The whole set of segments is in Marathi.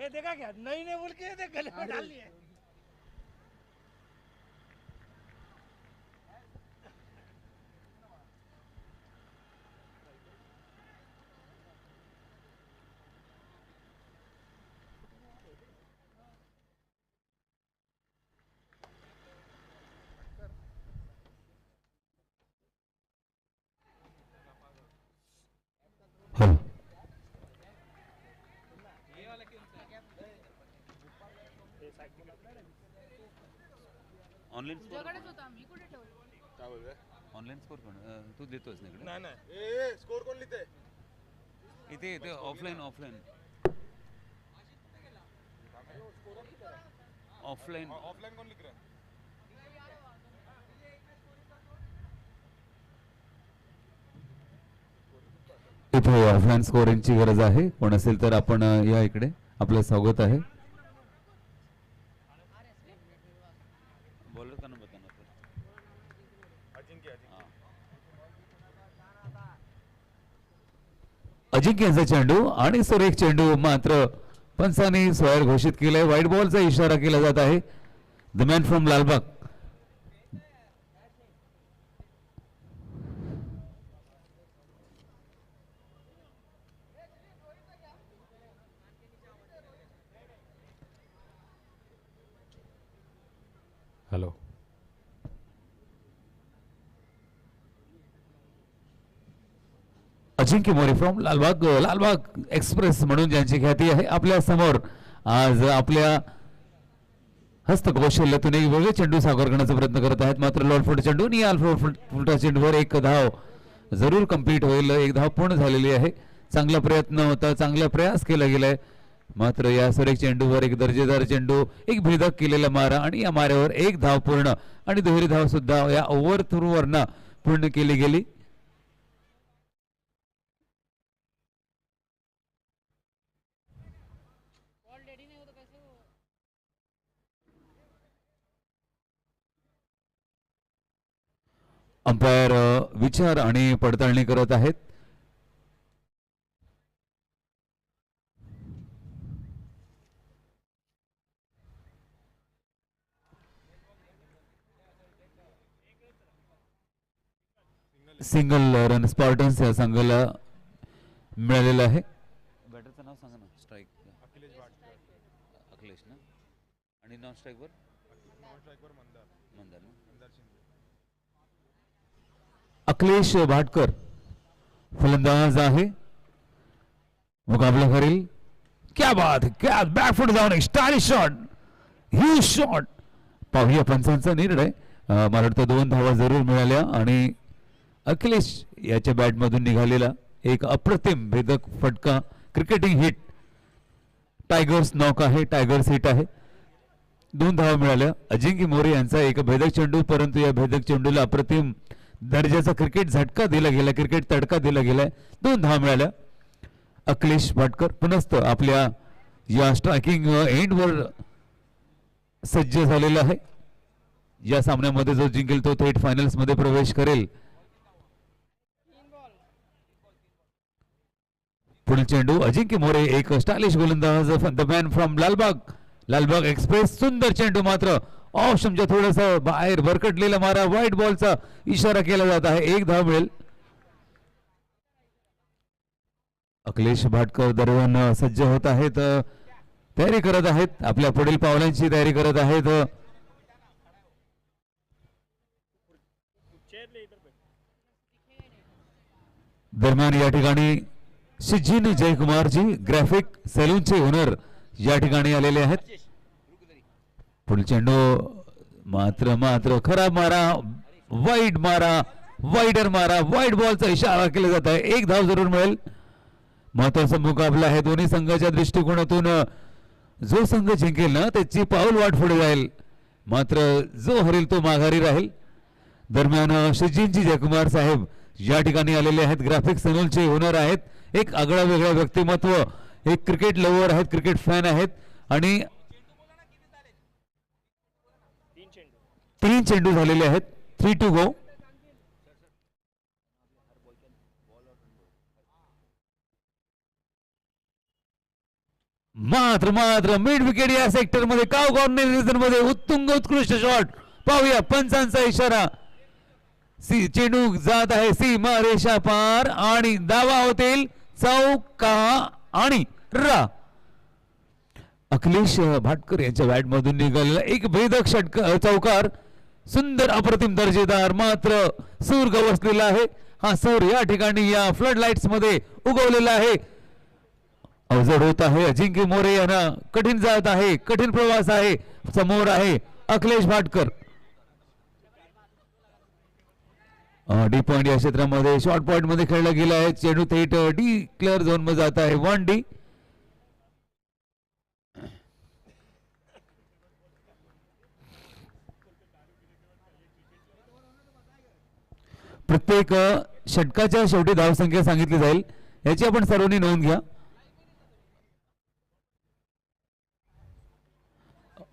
ये देखा क्या नहीं नहीं बोल के गले में डाल लिए ऑनलाईन तुझ्याकडेच होता मी कुठे ठेवलं काय बोलतोय? ऑनलाईन स्कोर कोण तू देतोस ना इकडे? नाही नाही स्कोर कोण लिहिते? इथे इथे ऑफलाईन ऑफलाईन ऑफलाईन ऑफलाईन कोण लिहितं? इथे ऑफलाईन स्कोरिंगची गरज आहे. कोण असेल तर आपण या इकडे, आपलं स्वागत आहे. बॉलर का नंबर बताना सर. अजिंक्य यांचा चेंडू आणि सुरेख चेंडू मात्र पंचांनी स्वयर घोषित केलाय. व्हाईट बॉलचा इशारा केला जात आहे. The man from Lalbaug. Hello. Ajinkya More from Lalbaug. Lalbaug express म्हणून ज्यांची ख्याती आहे, आपल्या समोर आज आपल्या हस्तकौशल्यातून एक वेगळे चेंडू साकार करण्याचा प्रयत्न करत आहेत. मात्र लॉर्डफुट चेंडू आणि फुलटा चेंडूवर एक धाव जरूर कंप्लीट होईल. एक धाव पूर्ण झालेली आहे. चांगला प्रयत्न होता, चांगला प्रयास केला गेलाय. मात्र या सुरेख चेंडूवर एक दर्जेदार चेंडू, एक भेदक केलेला मारा आणि या माऱ्यावर एक धाव पूर्ण आणि दुहेरी धाव सुद्धा या ओव्हर थ्रूवरनं पूर्ण केली गेली. अंपायर विचार आणि पडताळणी करत आहेत. सिंगल रन स्पार्टन्स या संघाला मिळालेलं आहे. बॅटरचं नाव सांगा ना. स्ट्राईक अखिलेश ना, आणि नॉन स्ट्राईकवर मंदार ना. अखिलेश भाटकर फलंदाज आहे. मुकाबला करेल. क्या बात, क्या बॅकफुट जाऊन एक स्टाइलिश शॉट, ह्यूज शॉट. पाहूया पंचांचा निर्णय. मला वाटतं 2 धावा जरूर मिळाल्या आणि अखिलेश याच्या बॅटमधून निघालेला एक अप्रतिम भेदक फटका, क्रिकेटिंग हिट. टायगर्स नॉक आहे, टायगर्स हिट आहे. 2 धावा मिळाल्या. अजिंक्य मोरे यांचा एक भेदक चेंडू, परंतु या भेदक चेंडूला अप्रतिम दर्जाचा क्रिकेट झटका दिला गेला, क्रिकेट तडका दिला गेलाय. 2 धावा मिळाल्या. अखिलेश भाटकर पुनस्त आपल्या या स्ट्रायकिंग एंडवर सज्ज झालेला आहे. या सामन्यामध्ये जो जिंकेल तो थेट फायनल्स मध्ये प्रवेश करेल. पुढील चेंडू अजिंक्य मोरे, एक स्टायलिश गोलंदाज, the man from Lalbaug. Lalbaug express. सुंदर चेंडू, मात्र ऑफ स्टंपच्या थोडस बाहेर भरकटलेला मारा. व्हाईट बॉलचा इशारा केला जात आहे. 1 धाव मिळेल. अखिलेश भाटकर दरम्यान सज्ज होत आहेत, तयारी करत आहेत, आपल्या पुढील पावलांची तयारी करत आहेत. दरम्यान या ठिकाणी शिजीन जयकुमारजी ग्राफिक सलूनचे ओनर या ठिकाणी आलेले आहेत. पुढील चेंडू मात्र खराब मारा, वाईड मारा, वाईडर मारा. व्हाईट बॉलचा इशारा केला जात आहे. 1 धाव जरूर मिळेल. महत्वाचा मुकाबला आहे दोन्ही संघाच्या दृष्टिकोनातून. जो संघ जिंकेल ना त्याची पाऊल वाट पुढे जाईल, मात्र जो हरेल तो माघारी राहील. दरम्यान शिजीनजी जयकुमार साहेब या ठिकाणी आलेले आहेत. ग्राफिक सलूनचे ओनर आहेत. एक आगळा वेगळा व्यक्तिमत्व, एक क्रिकेट लव्हर आहेत, क्रिकेट फॅन आहेत. आणि 3 चेंडू झालेले आहेत. 3 to go. मात्र मात्र मिड विकेट या सेक्टर मध्ये काव कॉर्नर मध्ये उत्तुंग उत्कृष्ट शॉट पाहूया पंचांचा इशारा चेंडू जात आहे सीमा रेषा पार आणि धावा होतील चौका आणि रा अखिलेश भाटकर यांच्या बॅट मधून निघालेला एक भेदक चौकार सुंदर अप्रतिम दर्जेदार मात्र सूर गवसलेला आहे हा सूर या ठिकाणी या फ्लड लाईट्स मध्ये उगवलेला आहे अवजड होत आहे अजिंक्य मोरे यांना कठीण जात आहे कठीण प्रवास आहे समोर आहे अखिलेश भाटकर डी पॉइंट या क्षेत्रामध्ये शॉर्ट पॉइंट मध्ये खेळला गेला आहे चेंडू थेट डी क्लिअर झोन मध्ये जात आहे 1D प्रत्येक षटकाच्या शेवटी धावसंख्या सांगितली जाईल याची आपण सर्वांनी नोंद घ्या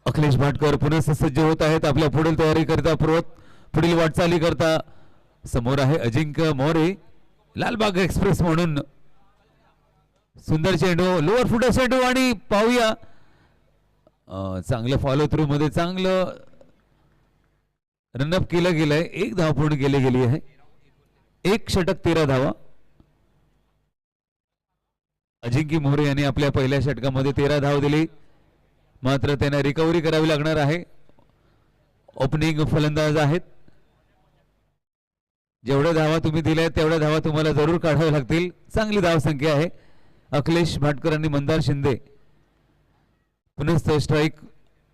अखिलेश भाटकर पुन्हा सज्ज होत आहेत आपल्या पुढील तयारी करता पुढील वाटचाली करता समोर आहे अजिंक्य मोरे लालबाग एक्सप्रेस म्हणून सुंदर चेंडू लोअर फुट चेंडू आणि पाहूया चांगलं फॉलो थ्रू मध्ये चांगलं रनअप केलं गेलंय एक धाव पूर्ण केली गेली आहे एक षटक 13 धावा अजिंक्य मोरे यांनी आपल्या पहिल्या षटकामध्ये 13 धाव दिली मात्र त्यांना रिकव्हरी करावी लागणार आहे ओपनिंग फलंदाज आहेत जेवढ्या धावा तुम्ही दिल्या तेवढ्या धावा तुम्हाला जरूर काढाव्या लागतील चांगली धाव संख्या आहे अखिलेश भाटकर आणि मंदार शिंदे पुन्हा स्ट्राईक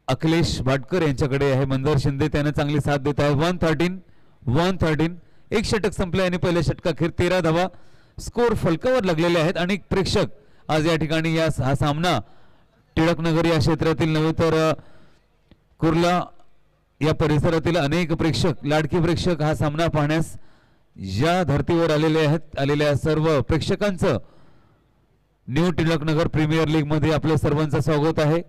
अखिलेश भाटकर यांच्याकडे आहे मंदार शिंदे त्यांना चांगली साथ देत आहे 113 एक षटक संपले आणि पहिल्या षटकाखेर 13 धावा स्कोर फलकावर लागलेले आहेत अनेक प्रेक्षक आज या ठिकाणी हा सामना टिळकनगर या क्षेत्रातील नव्हे तर कुर्ला या परिसरातील अनेक प्रेक्षक लाडकी प्रेक्षक हा सामना पाहण्यास या धर्तीवर आलेल्या सर्व प्रेक्षकांचं न्यू टिळकनगर प्रीमियर लीग मध्ये आपल्या सर्वांचं स्वागत आहे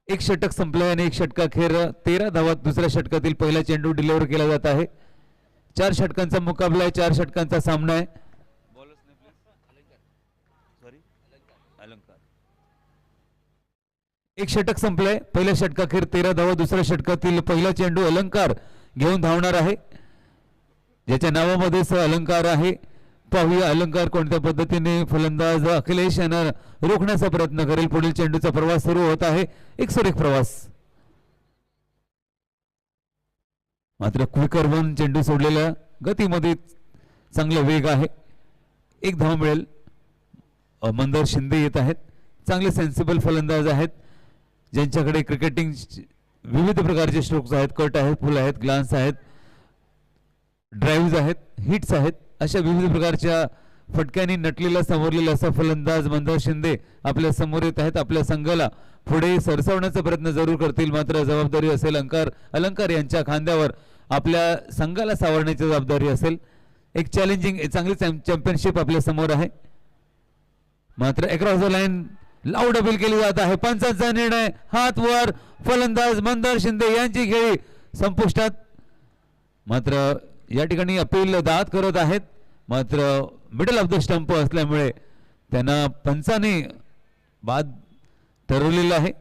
एक षटक संपलंय आणि एक षटकाखेर 13 धावात दुसऱ्या षटकातील पहिला चेंडू डिलिव्हर केला जात आहे 4 षटकांचा मुकाबला आहे 4 षटकांचा सामना आहे एक षटक संपलंय पहिल्या षटकाखेर 13 धावा दुसऱ्या षटकातील पहिला चेंडू अलंकार घेऊन धावणार आहे ज्याच्या नावामध्येच अलंकार आहे पाहूया अलंकार कोणत्या पद्धतीने फलंदाज अखिलेश यांना रोखण्याचा प्रयत्न करेल पुढील चेंडूचा प्रवास सुरू होत आहे एक सुरेख प्रवास मात्र क्विकर वन चेंडू सोडलेल्या गतीमध्ये चांगला वेग आहे एक धाव मिळेल मंदार शिंदे येत आहेत चांगले सेन्सिबल फलंदाज आहेत ज्यांच्याकडे क्रिकेटिंग विविध प्रकारचे स्ट्रोक्स आहेत कट आहेत पुल आहेत ग्लान्स आहेत ड्राईव्ह आहेत हिट्स आहेत अशा विविध प्रकारच्या फटक्यांनी नटलेला समोरलेला असा फलंदाज मंदार शिंदे आपल्या समोर येत आहेत आपल्या संघाला पुढे सरसवण्याचा प्रयत्न जरूर करतील मात्र जबाबदारी असेल अलंकार यांच्या खांद्यावर आपल्या संघाला सावरण्याची जबाबदारी असेल एक चॅलेंजिंग चांगली चॅम्पियनशिप आपल्या समोर आहे मात्र across the line loud appeal केली जात आहे पंचांचा निर्णय हात वर फलंदाज मंदार शिंदे यांची खेळी संपुष्टात मात्र या ठिकाणी अपील दाद करत आहेत मात्र मिडल ऑफ द स्टंप असल्यामुळे त्यांना पंचाने बाद ठरवलेलं आहे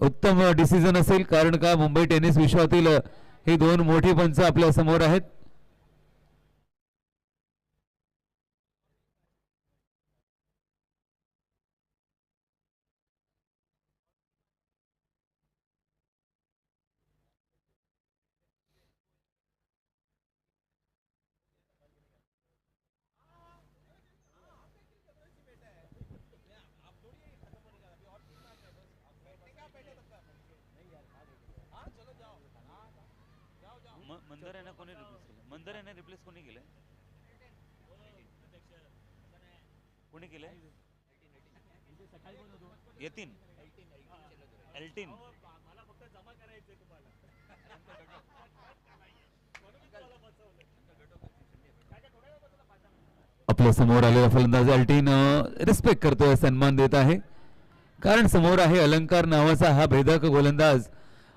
उत्तम डिसिजन असेल कारण का मुंबई टेनिस विश्वातील हे दोन मोठी पंच आपल्या समोर आहेत मंदार यांना रिप्लेस कोणी केलं येतीन एल्टीन आपल्या समोर आलेला फलंदाज अल्टीन रिस्पेक्ट करतोय सन्मान देत आहे कारण समोर आहे अलंकार नावाचा हा भेदक गोलंदाज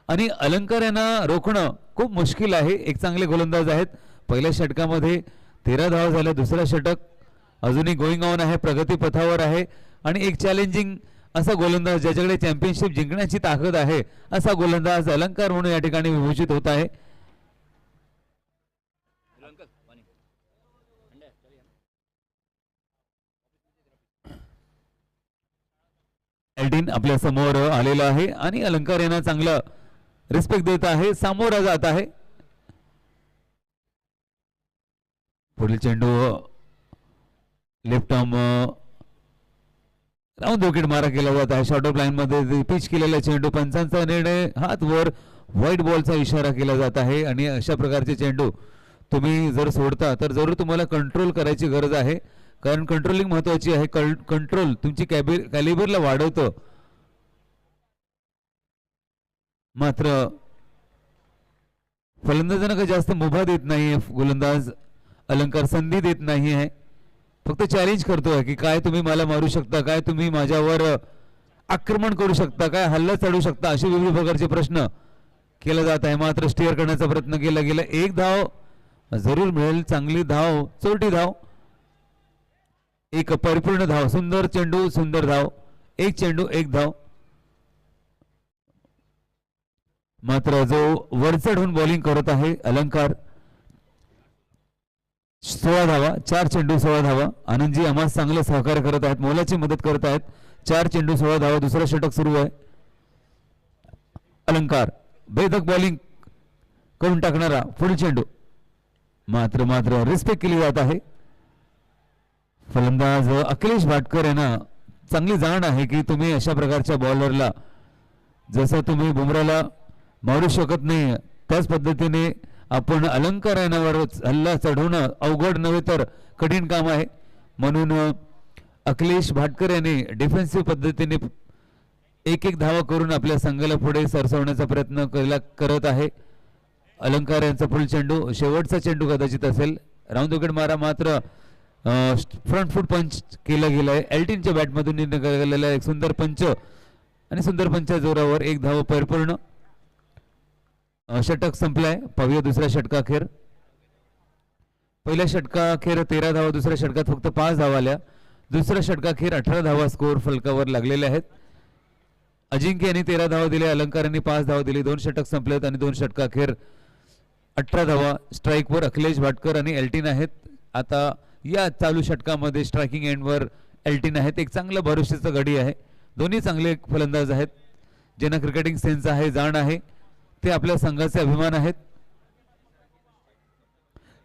आणि अलंकार यांना रोखणं खूप मुश्किल आहे एक चांगले गोलंदाज आहेत पहिल्या षटकामध्ये 13 धावा झाल्या दुसरा षटक अजूनही गोइंग ऑन आहे प्रगती पथावर आहे आणि एक चॅलेंजिंग असा गोलंदाज ज्याच्याकडे चॅम्पियनशिप जिंकण्याची ताकद आहे असा गोलंदाज अलंकार म्हणून या ठिकाणी विभूषित होत आहे. एल्टिन आपल्या समोर आलेला आहे आणि अलंकार यांना चांगला रिस्पेक्ट देत आहे, सामोरा जात आहे. पुढील चेंडू लेफ्ट आर्म राऊंड विकेट मारा केला जात आहे. शॉर्ट ऑफ लाईन मध्ये पिच केलेला चेंडू, पंचांचा निर्णय, हात वर, व्हाईट बॉलचा इशारा केला जात आहे. आणि अशा प्रकारचे चेंडू तुम्ही जर सोडता तर जरूर तुम्हाला कंट्रोल करायची गरज आहे, कारण कंट्रोलिंग महत्वाची आहे. कंट्रोल तुमची कॅलिबरला वाढवतं. मात्र फलंदाजांना काही जास्त मुभा देत नाहीये गोलंदाज अलंकार, संधी देत नाही आहे, फक्त चॅलेंज करतोय की काय तुम्ही मला मारू शकता, काय तुम्ही माझ्यावर आक्रमण करू शकता, काय हल्ला चढू शकता, असे विविध प्रकारचे प्रश्न केला जात आहे. मात्र स्टिअर करण्याचा प्रयत्न केला गेला. एक धाव जरूर मिळेल, चांगली धाव, चोरटी धाव, एक परिपूर्ण धाव, सुंदर चेंडू, सुंदर धाव, एक चेंडू एक धाव. मात्र जो वरचढ होऊन बॉलिंग करत आहे अलंकार, 16 धावा, 4 चेंडू 16 धावा. आनंदजी आम्हाला चांगलं सहकार्य करत आहेत, मोलाची मदत करत आहेत. 4 चेंडू 16 धावा, दुसरं षटक सुरू आहे. अलंकार बेधक बॉलिंग करून टाकणारा पुढील चेंडू, मात्र रिस्पेक्ट केली जात आहे. फलंदाज अखिलेश भाटकर यांना चांगली जाण आहे की तुम्ही अशा प्रकारच्या बॉलरला, जसं तुम्ही बुमराला मारू शकत नाही त्याच पद्धतीने आपण अलंकार यांच्यावर हल्ला चढवणं अवघड नव्हे तर कठीण काम आहे. म्हणून अखिलेश भाटकर यांनी डिफेन्सिव्ह पद्धतीने एक एक धावा करून आपल्या संघाला पुढे सरसवण्याचा प्रयत्न करत आहे. अलंकार यांचा फुल चेंडू, शेवटचा चेंडू कदाचित असेल, राऊंड विकेट मारा. मात्र फ्रंट फूट पंच केला गेलाय. एल्टिनच्या बॅटमधून निघालेला एक सुंदर पंच आणि सुंदर पंचा जोरावर एक धाव परिपूर्ण. षटक संपलाय. पाहूया दुसऱ्या षटकाखेर. पहिल्या षटकाखेर 13 धावा, दुसऱ्या षटकात फक्त 5 धावा आल्या. दुसऱ्या षटकाखेर 18 धावा स्कोर फलकावर लागलेल्या आहेत. अजिंक्य यांनी 13 धावा दिल्या, अलंकार यांनी 5 धावा दिली. 2 षटक संपलेत आणि 2 षटकाखेर 18 धावा स्ट्राईकवर अखिलेश भाटकर आणि एल्टिन आहेत. आता या चालू षटकामध्ये स्ट्रायकिंग एंडवर एल्टिन आहेत. एक चांगलं भरोशाचं गडी आहे. दोन्ही चांगले फलंदाज आहेत, ज्यांना क्रिकेटिंग सेन्स आहे, जाण आहे. ते आपल्या संघाचे अभिमान आहेत.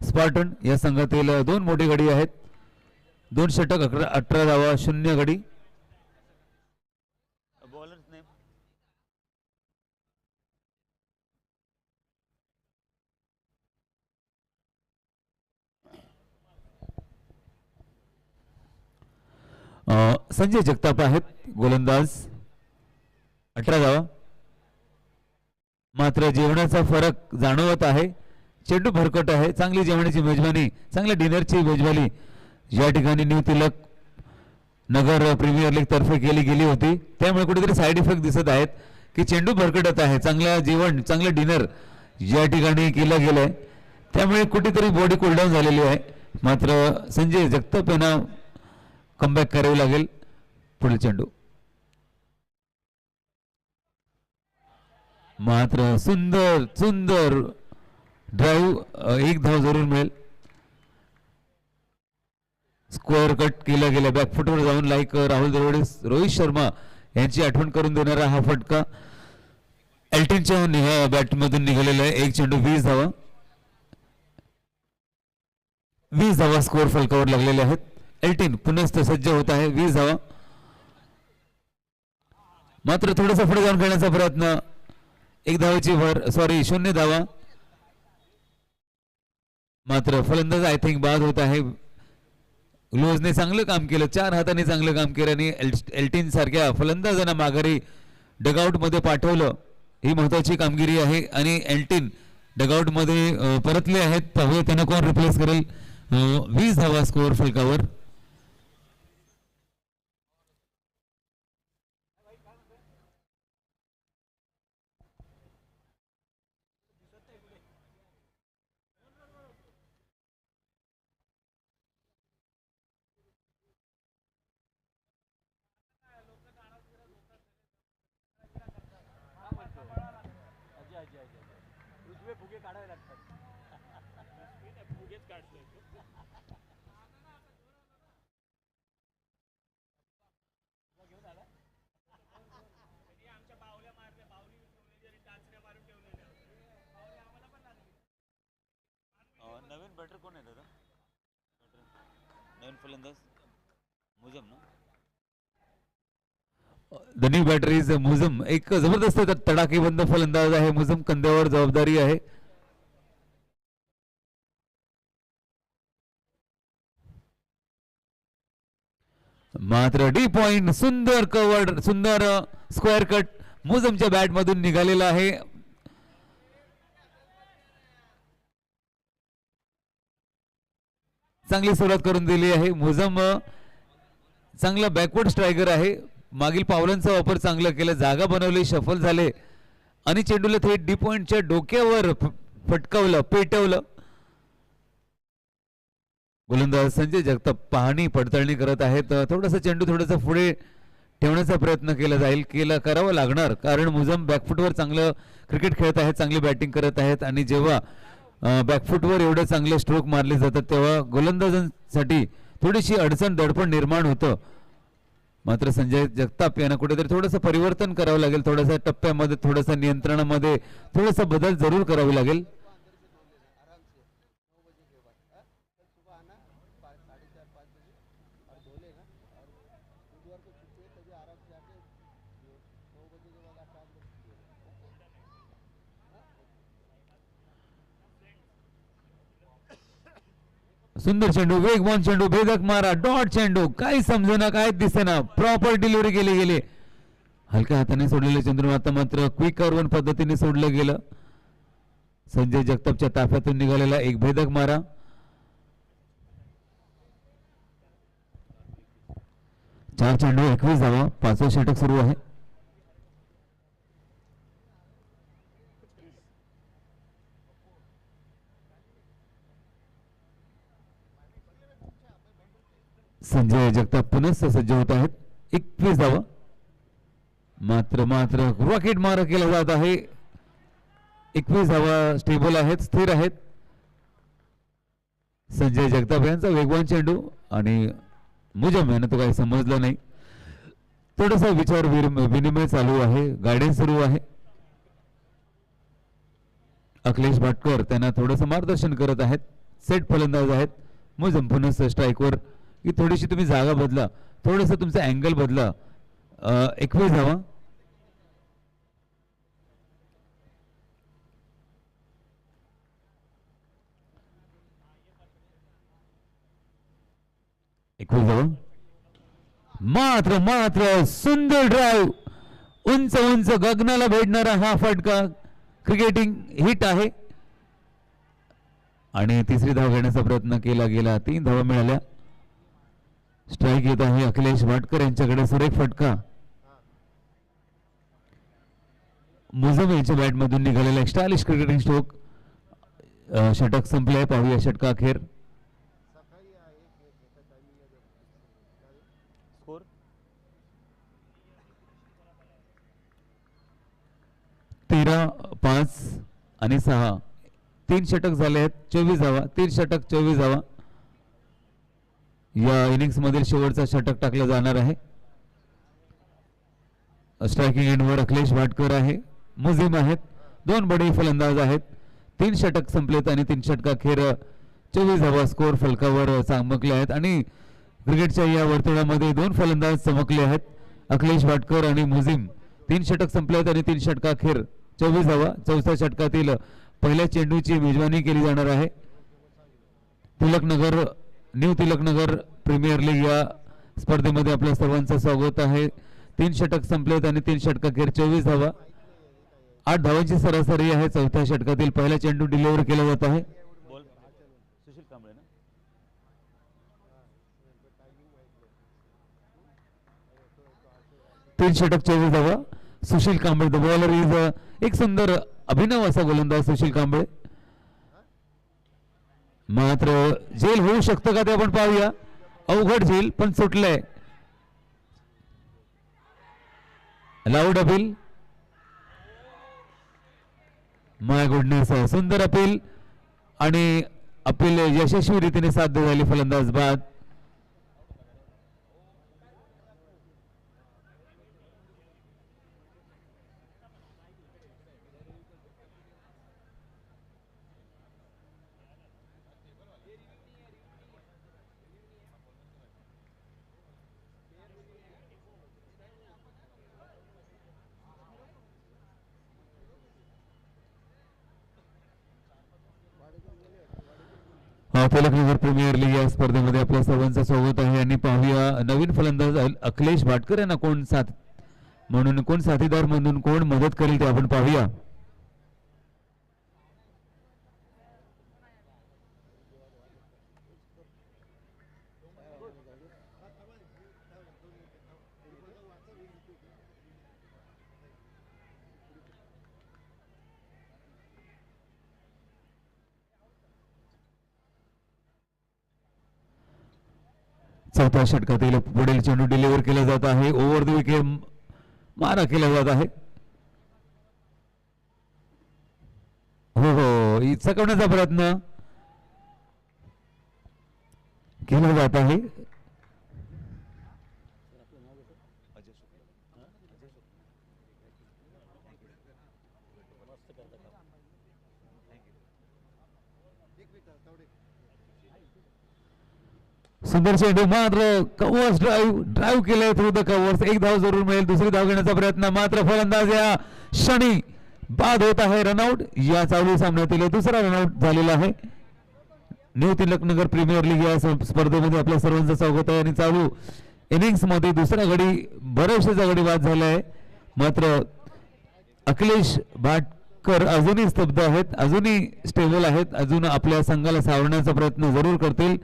स्पार्टन या संघातील 2 मोठे गडी आहेत. 2 षटक 18 धावा, 0 गडी. बॉलर्स नेम संजय जगताप आहेत गोलंदाज, 18 धावा. मात्र जेवणाचा फरक जाणवत आहे. चेंडू भरकट आहे. चांगली जेवणाची मेजवानी, चांगल्या डिनरची मेजवानी या ठिकाणी new Tilak Nagar premier league तर्फे केली गेली होती. त्यामुळे कुठेतरी साईड इफेक्ट दिसत आहेत की चेंडू भरकटत आहे. चांगलं जेवण, चांगलं डिनर या ठिकाणी केलं गेलंय, त्यामुळे कुठेतरी बॉडी कूलडाऊन झालेली आहे. मात्र संजय जगताप यांना कमबॅक करावी लागेल. पुढील चेंडू, मात्र सुंदर सुंदर ड्राईव्ह, एक धाव जरूर मिळेल. स्क्वेअर कट केला गेला, बॅकफुटवर जाऊन लाईक राहुल द्रविड, रोहित शर्मा यांची आठवण करून देणारा हा फटका एल्टिनच्या बॅटमधून निघालेला आहे. एक चेंडू 20 धावा, 20 धावा स्कोअर फलकावर लागलेले आहेत. एल्टिन पुनस्त सज्ज होत आहे. 20 धावा. मात्र थोडासा पुढे जाऊन खेळण्याचा प्रयत्न, 1 धावाची भर, 0 धावा. मात्र फलंदाज आय थिंक बाद होत आहे. ग्लोव्हजने चांगलं काम केलं, 4 हाताने चांगलं काम केलं आणि एल्टिन सारख्या फलंदाजांना माघारी डगआउट मध्ये पाठवलं. ही महत्वाची कामगिरी आहे आणि एल्टिन डगआउट मध्ये परतले आहेत. पाहूया त्यांना कोण रिप्लेस करेल. 20 धावा स्कोअर फलकावर. नवीन बॅटर कोण आहे दादा? नवीन फलंदाज मुजम ना? The new batter is Mujham. एक जबरदस्त तडाखेबंद फलंदाज आहे मुझम. कंद्यावर जबाबदारी आहे. मात्र डी पॉइंट, सुंदर कव्हर, सुंदर स्क्वेअर कट मुझमच्या बॅट मधून निघालेला आहे. चांगली सुरुवात करून दिली आहे मुझम. चांगला बॅकवर्ड स्ट्रायकर आहे. मागील पावलांचा वापर चांगला केला, जागा बनवली, शफल झाले आणि चेंडूला थेट डी पॉइंटच्या डोक्यावर फटकावलं, पेटवलं. गोलंदाज संजय जगताप पाहणी पडताळणी करत आहेत. थोडासा चेंडू थोडासा पुढे ठेवण्याचा प्रयत्न केला जाईल, करावा लागणार, कारण मुझम बॅकफुटवर चांगलं क्रिकेट खेळत आहेत, चांगली बॅटिंग करत आहेत आणि जेव्हा बॅकफुटवर एवढे चांगले स्ट्रोक मारले जातात तेव्हा गोलंदाजांसाठी थोडीशी अडचण, दडपण निर्माण होतं. मात्र संजय जगताप यांना कुठेतरी थोडंसं परिवर्तन करावं लागेल. थोडंसं टप्प्यामध्ये, थोडंसं नियंत्रणामध्ये थोडासा बदल जरूर करावे लागेल. सुंदर चेंडू, वेगवान चेंडू, भेदक मारा, डॉट चेंडू, काही समजेना, काय दिसेना, प्रॉपर डिलिव्हरी केली गेली. हलक्या हाताने सोडलेले चेंडू आता मात्र क्विक कर्वन पद्धतीने सोडलं गेलं. संजय जगतापच्या ताफ्यातून निघालेला एक भेदक मारा. चार चेंडू 21 धावा, 5वा षटक सुरू आहे. संजय जगताप पुन्हा सज्ज होत आहेत. 21 धावा. मात्र रॉकेट मारा केला जात आहे. 21 धावा स्टेबल आहेत, स्थिर आहेत. संजय जगताप यांचा वेगवान चेंडू आणि मुझम यांना तो काही समजला नाही. थोडासा विचार विनिमय चालू आहे, गायडन्स सुरू आहे. अखिलेश भाटकर त्यांना थोडंसं मार्गदर्शन करत आहेत. सेट फलंदाज आहेत. मुझम पुन्हा स्ट्राईकवर की थोडीशी तुम्ही जागा बदला, थोडंसं तुमचा अँगल बदला. 21 धावा. मात्र सुंदर ड्राईव्ह, उंच उंच गगनाला भेटणारा हा फटका क्रिकेटिंग हिट आहे आणि तिसरी धाव घेण्याचा प्रयत्न केला गेला. 3 धावा मिळाल्या. स्ट्राईक येत आहे अखिलेश भाटकर यांच्याकडे. सुरेख फटका. मुझम यांच्या बॅट मधून निघालेला एक स्टायलिश क्रिकेटिंग स्ट्रोक. षटक संपले. पाहूया षटका अखेर. स्कोर 13-5 आणि 6. 3 षटक झाले आहेत. 24 धावा. 3 षटक 24 धावा. या इनिंग्स मधील शेवटचा षटक टाकला जाणार आहे. स्ट्रायकिंग एंडवर अखिलेश भाटकर आहे. मुझीम आहेत. 2 बडे फलंदाज आहेत. 3 षटक संपलेत आणि 3 षटक अखेर 24 धावा स्कोर फलकावर चमकले आहेत आणि क्रिकेटच्या या वर्तुळामध्ये 2 फलंदाज चमकले आहेत, अखिलेश भाटकर आणि मुझीम. 3 षटक संपलेत आणि 3 षटक अखेर 24 धावा. 4थ्या षटकातील पहिल्या चेंडूची मेजवानी केली जाणार आहे. Tilaknagar, new Tilaknagar premier league या स्पर्धेमध्ये आपल्या सर्वांचं स्वागत आहे. 3 षटक संपलेत आणि 3 षटक अखेर 24 धावा. 8 धावांची सरासरी आहे. 4थ्या षटकातील पहिला चेंडू डिलिव्हर केला जात आहे. बॉल सुशील कांबळे ना? 3 षटक 24 धावा. Sushil Kamble the bowler is. एक सुंदर अभिनव असा गोलंदाज सुशील कांबळे. मात्र झेल होऊ शकतं का ते आपण पाहूया. अवघड झेल पण सुटलंय. Loud appeal. माय गुडनेस, सुंदर अपील आणि अपील यशस्वी रीतीने साध्य झाली. फलंदाज बाद. तिलकनगर प्रीमियर लीग या स्पर्धेमध्ये आपल्या सर्वांचं स्वागत आहे. आणि पाहूया नवीन फलंदाज अखिलेश भाटकर यांना कोण साथीदार म्हणून कोण मदत करेल ते आपण पाहूया. चौथ्या षटकातील पुढील चेंडू डिलिव्हर केला जात आहे. ओव्हर द विकेट मारा केला जात आहे. हो हो, चकवण्याचा प्रयत्न केला जात आहे. सुंदर चेंडू मात्र कव्हर्स ड्राईव्ह केले थ्रू द कव्हर्स. एक धाव जरूर मिळेल. दुसरी धाव घेण्याचा प्रयत्न मात्र फलंदाज या क्षणी बाद होत आहे. रनआउट. या चालू सामन्यातील दुसरा रनआउट झालेला आहे. न्यू तिलकनगर प्रीमियर लीग या स्पर्धेमध्ये आपल्या सर्वांचं स्वागत आहे. आणि चालू इनिंग्स मध्ये दुसरा गडी बऱ्याचशा गडी बाद झाला आहे. मात्र अखिलेश भाटकर अजूनही स्तब्ध आहेत, अजूनही स्टेबल आहेत, अजून आपल्या संघाला सावरण्याचा प्रयत्न जरूर करतील.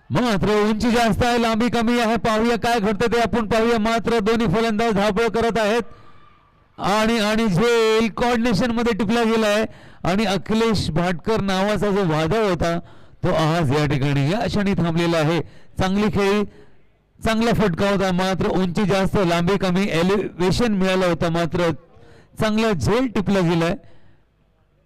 मात्र उंची जास्त आहे, लांबी कमी आहे. पाहूया काय घडतं ते आपण पाहूया. मात्र दोन्ही फलंदाज धावपळ करत आहेत आणि झेल कॉर्डिनेशन मध्ये टिपला गेला आहे. आणि अखिलेश भाटकर नावाचा जो वादळ होता तो आज या ठिकाणी या क्षणी थांबलेला आहे. चांगली खेळी, चांगला फटका होता. मात्र उंची जास्त, लांबी कमी, एलिव्हेशन मिळालं होतं. मात्र चांगला झेल टिपला गेलाय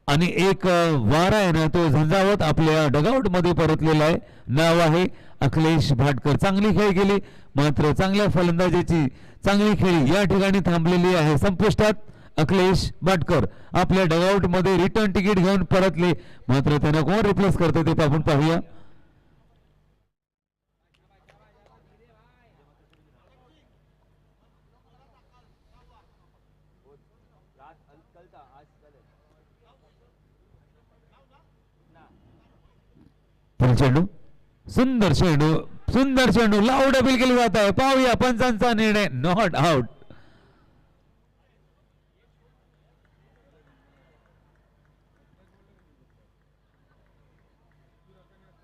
आणि एक वारा आहे ना तो झंझावत आपल्या डगआउट मध्ये परतलेला आहे. नाव आहे अखिलेश भाटकर. चांगली खेळी केली, मात्र चांगल्या फलंदाजीची चांगली खेळी या ठिकाणी थांबलेली आहे. संपुष्टात अखिलेश भाटकर आपल्या डगआउट मध्ये रिटर्न तिकीट घेऊन परतले. मात्र त्यांना कोण रिप्लेस करते ते आपण पाहूया. चेंडू, सुंदर चेंडू, सुंदर चेंडू, लाऊड अपील केली जात आहे. पाहूया पंचांचा निर्णय. Not out.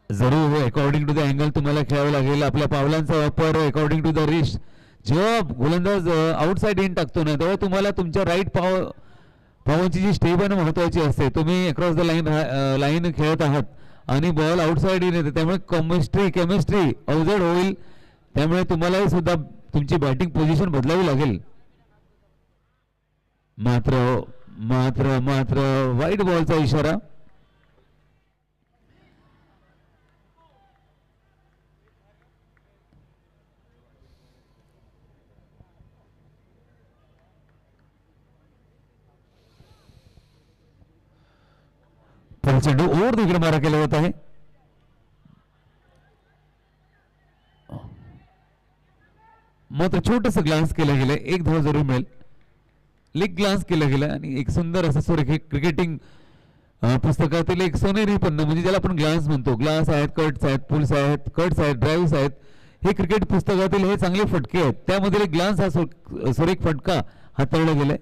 जरूर अकॉर्डिंग टू द अँगल तुम्हाला खेळावं लागेल. आपल्या पावलांचा वापर अकॉर्डिंग टू द रिस्ट. जेव्हा गोलंदाज आउटसाइड इन टाकतो ना तेव्हा तुम्हाला तुमच्या राईट पावांची जी स्टेप आहे महत्वाची असते. तुम्ही अक्रॉस द लाईन खेळत आहात आणि बॉल आउटसाइड इन येते, त्यामुळे केमिस्ट्री अवजड होईल. त्यामुळे तुम्हालाही सुद्धा तुमची बॅटिंग पोझिशन बदलावी लागेल. मात्र मात्र मात्र वाईट बॉलचा इशारा. चेंडू ओव्हर द विकेट मारा केला जात आहे. मात्र छोटस ग्लान्स केलं गेलं. एक धाव जरूर मिळेल. लेग ग्लान्स केलं गेलं आणि एक सुंदर असं क्रिकेटिंग पुस्तकातील एक सोनेरी पन्ना म्हणजे ज्याला आपण ग्लास म्हणतो, ग्लास आहेत, कट्स आहेत, पुल्स आहेत, कट्स आहेत, ड्राईव्स आहेत, हे क्रिकेट पुस्तकातील हे चांगले फटके आहेत. त्यामधील एक ग्लास हा सुरेख फटका हाताळला गेलाय.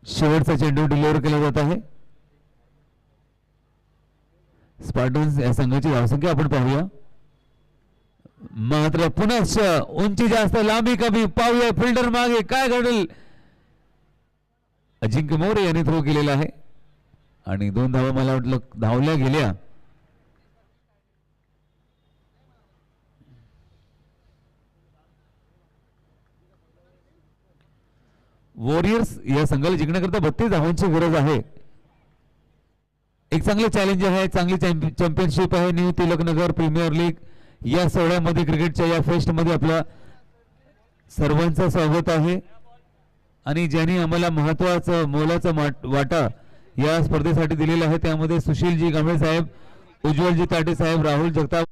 शेवटचा चेंडू डिलिव्हर केला जात आहे. स्पार्टन्स या संघाची धावसंख्या आपण पाहूया. मात्र पुनश्च उंची जास्त, लांबी कमी. पाहूया फिल्डर मागे काय घडेल. अजिंक्य मोरे यांनी थ्रो केलेला आहे आणि 2 धावा मला वाटलं धावल्या गेल्या. वॉरियर्स या संघाला जिंकण्याकरता 32 धावांची गरज आहे. एक चांगले चॅलेंज आहे, चांगली चॅम्पियनशिप आहे. न्यू तिलकनगर प्रीमियर लीग या सोहळ्यामध्ये, क्रिकेटच्या या फेस्टमध्ये आपल्या सर्वांचं स्वागत आहे. आणि ज्यांनी आम्हाला महत्वाचं मोलाचा वाटा या स्पर्धेसाठी दिलेला आहे त्यामध्ये सुशीलजी गांभे साहेब, उज्ज्वलजी ताटे साहेब, राहुल जगताप,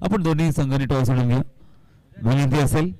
आपण दोन्ही संघांनी टॉस सोडून घ्या विनंती असेल.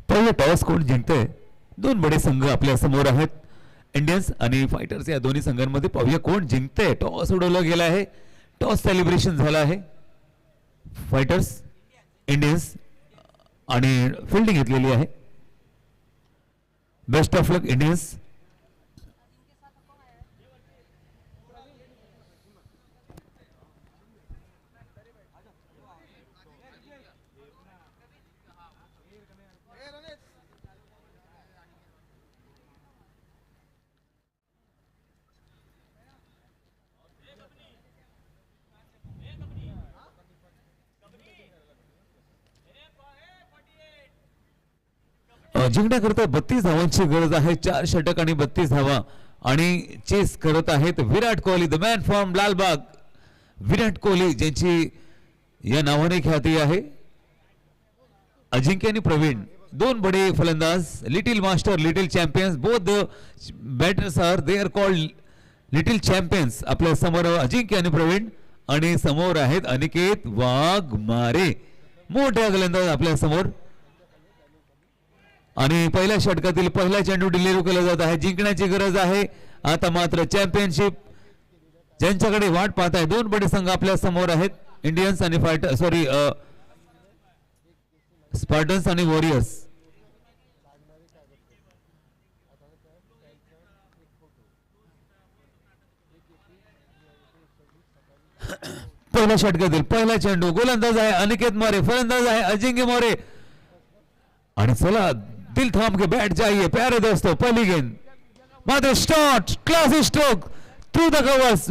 पहिले टॉस कोण जिंकतंय. 2 बडे संघ आपल्या समोर आहेत, इंडियन्स आणि फायटर्स. या दोन्ही संघांमध्ये पाहूया कोण जिंकतंय. टॉस उडवला गेला आहे, टॉस सेलिब्रेशन झालं आहे. फायटर्स, इंडियन्स आणि फिल्डिंग घेतलेली आहे. Best of luck Indians. जिंकण्याकरता 32 धावांची गरज आहे. 4 षटक आणि 32 धावा आणि चेस करत आहेत Virat Kohli, the man from Lalbaug. Virat Kohli ज्यांची या नावाने ख्याती आहे. अजिंक्य आणि प्रवीण दोन बडे फलंदाज, little master, little champions. Both the batters are they are called little champions. आपल्या समोर अजिंक्य आणि प्रवीण आणि समोर आहेत अनिकेत वाघमारे, मोठ्या गोलंदाज आपल्या समोर. आणि पहिल्या षटकातील पहिला चेंडू डिलिव्हर केला जात आहे. जिंकण्याची गरज आहे आता मात्र चॅम्पियनशिप ज्यांच्याकडे वाट पाहत आहे. दोन बडे संघ आपल्या समोर आहेत, इंडियन्स आणि स्पार्टन्स आणि वॉरियर्स. पहिल्या षटकातील पहिला चेंडू, गोलंदाज आहे अनिकेत मोरे, फलंदाज आहे अजिंक्य मोरे. आणि चला दिल थांब के बैठ जाइए प्यारे दोस्तों. पहली गेंद मात्र स्टॉट, classic stroke through the covers.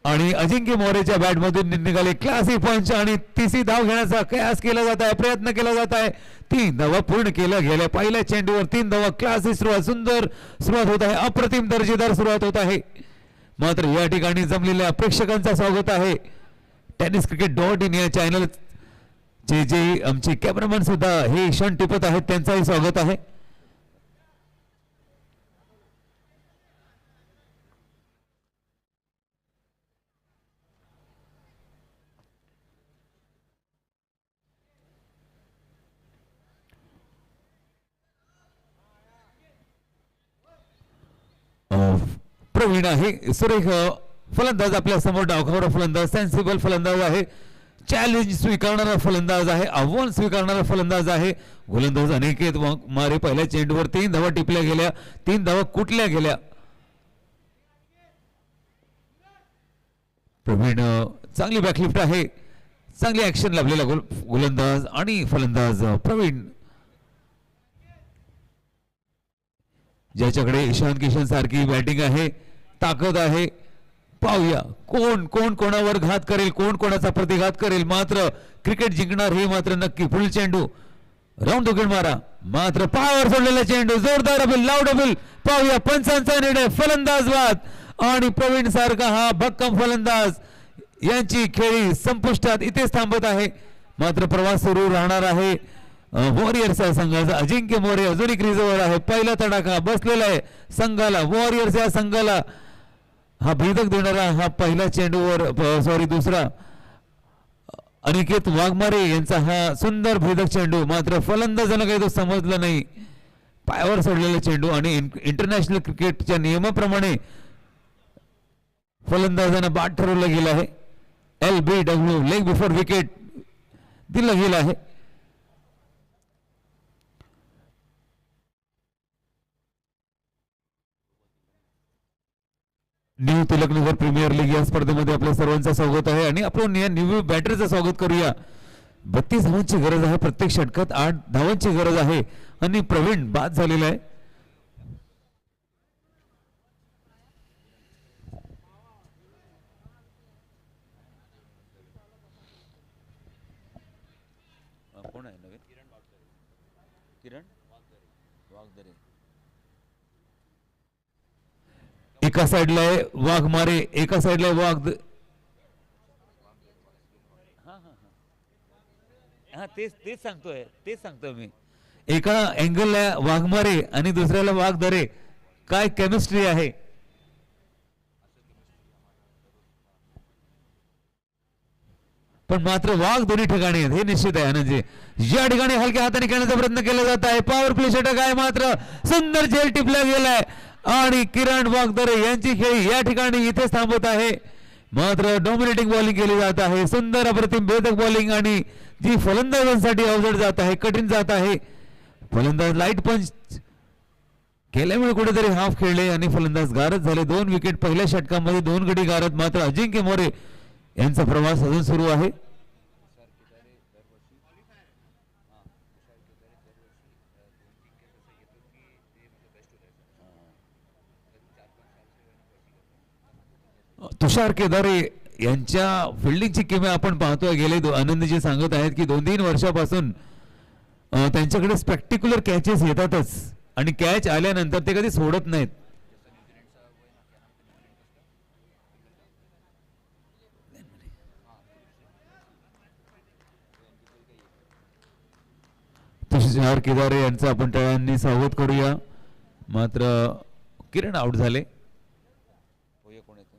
आणि अजिंक्य मोरेच्या बॅट मधून निघाले क्लासिक पंच आणि तिसरी धाव घेण्याचा प्रयास केला जात आहे, प्रयत्न केला जात आहे. 3 धावा पूर्ण केल्या गेल्या. पहिल्या चेंडूवर 3 धावा. क्लासिक सुरुवात, सुंदर सुरुवात होत आहे, अप्रतिम दर्जेदार सुरुवात होत आहे. मात्र या ठिकाणी जमलेल्या प्रेक्षकांचा स्वागत आहे. tenniscricket.in या चॅनल जे आमचे कॅमेरामॅन सुद्धा हे क्षण टिपत आहेत, त्यांचाही स्वागत आहे. प्रवीण आहे सुरेख फलंदाज आपल्या समोर, डावखोर फलंदाज, सेन्सिबल फलंदाज आहे, चॅलेंज स्वीकारणारा फलंदाज आहे, आव्हान स्वीकारणारा फलंदाज आहे. गोलंदाज अनिकेत मारे पहिल्या चेंडूवर 3 धावा टिपल्या गेल्या, 3 धावा कुठल्या गेल्या. प्रवीण चांगली बॅकलिफ्ट आहे, चांगली ऍक्शन लाभलेला गोलंदाज आणि फलंदाज प्रवीण ज्याच्याकडे ईशान किशन सारखी बॅटिंग आहे, ताकद आहे. पाहूया कोण कोण कोणावर घात करेल, कोण कोणाचा प्रतिघात करेल. मात्र क्रिकेट जिंकणार हे मात्र नक्की. फुल चेंडू राऊंड विकेट मारा, मात्र पायावर सोडलेला चेंडू, जोरदार अपील, लाऊड अपील. पाहूया पंचांचा निर्णय, फलंदाज बाद आणि प्रवीण सारखा हा भक्कम फलंदाज यांची खेळी संपुष्टात इथेच थांबत आहे. मात्र प्रवास सुरू राहणार आहे वॉरियर्स संघाचा. अजिंक्य मोरे अजूनही क्रीजवर आहे. पहिला तडाखा बसलेला आहे संघाला, वॉरियर्स या संघाला. हा भेदक देणारा हा पहिला चेंडूवर दुसरा अनिकेत वाघमारे यांचा हा सुंदर भेदक चेंडू. मात्र फलंदाजांना काही तो समजला नाही, पायावर सोडलेला चेंडू. आणि इंटरनॅशनल क्रिकेटच्या नियमाप्रमाणे फलंदाजांना बाद ठरवलं गेलं आहे. LBW लेग बिफोर विकेट दिलं गेलं आहे. न्यू तिलकनगर प्रीमियर लीग या स्पर्धेमध्ये आपल्या सर्वांचं स्वागत आहे. आणि आपण या न्यू बॅटरचं स्वागत करूया. 32 धावांची गरज आहे, प्रत्येक षटकात 8 धावांची गरज आहे आणि प्रवीण बाद झालेला आहे. कोण आहे नवीन? किरण वाघदरे. एका साइडला आहे वाघमारे, एका साइडला आहे हा तेच सांगतोय मी. एका अँगलला वाघमारे आणि दुसऱ्याला वाघदरे. काय केमिस्ट्री आहे. पण मात्र वाघ दोन्ही ठिकाणी आहेत हे निश्चित आहे. म्हणजे या ठिकाणी हलक्या हाताने खेळण्याचा प्रयत्न केला जात आहे. पॉवर प्ले षटक आहे, मात्र सुंदर झेल टिपला गेलाय आणि किरण वाघदरे यांची खेळी या ठिकाणी इथेच थांबत आहे. मात्र डॉमिनेटिंग बॉलिंग केली जात आहे, सुंदर अप्रतिम भेदक बॉलिंग आणि जी फलंदाजांसाठी अवजड जात आहे, कठीण जात आहे. फलंदाज लाईट पंच केल्यामुळे कुठेतरी हाफ खेळले आणि फलंदाज गारद झाले. 2 विकेट पहिल्या षटकामध्ये, 2 गडी गारद. मात्र अजिंक्य मोरे यांचा प्रवास अजून सुरू आहे. तुषार केदारे यांच्या फिल्डिंगची किमया आपण पाहतोय. गेले आनंदजी सांगत आहेत की 2-3 वर्षापासून त्यांच्याकडे स्पेक्टिक्युलर कॅचेस येतातच आणि कॅच आल्यानंतर ते कधी सोडत नाहीत. तुषार केदारे यांचं आपण टाळ्यांनी स्वागत करूया. मात्र किरण आउट झाले. भैया कोण आहे ते?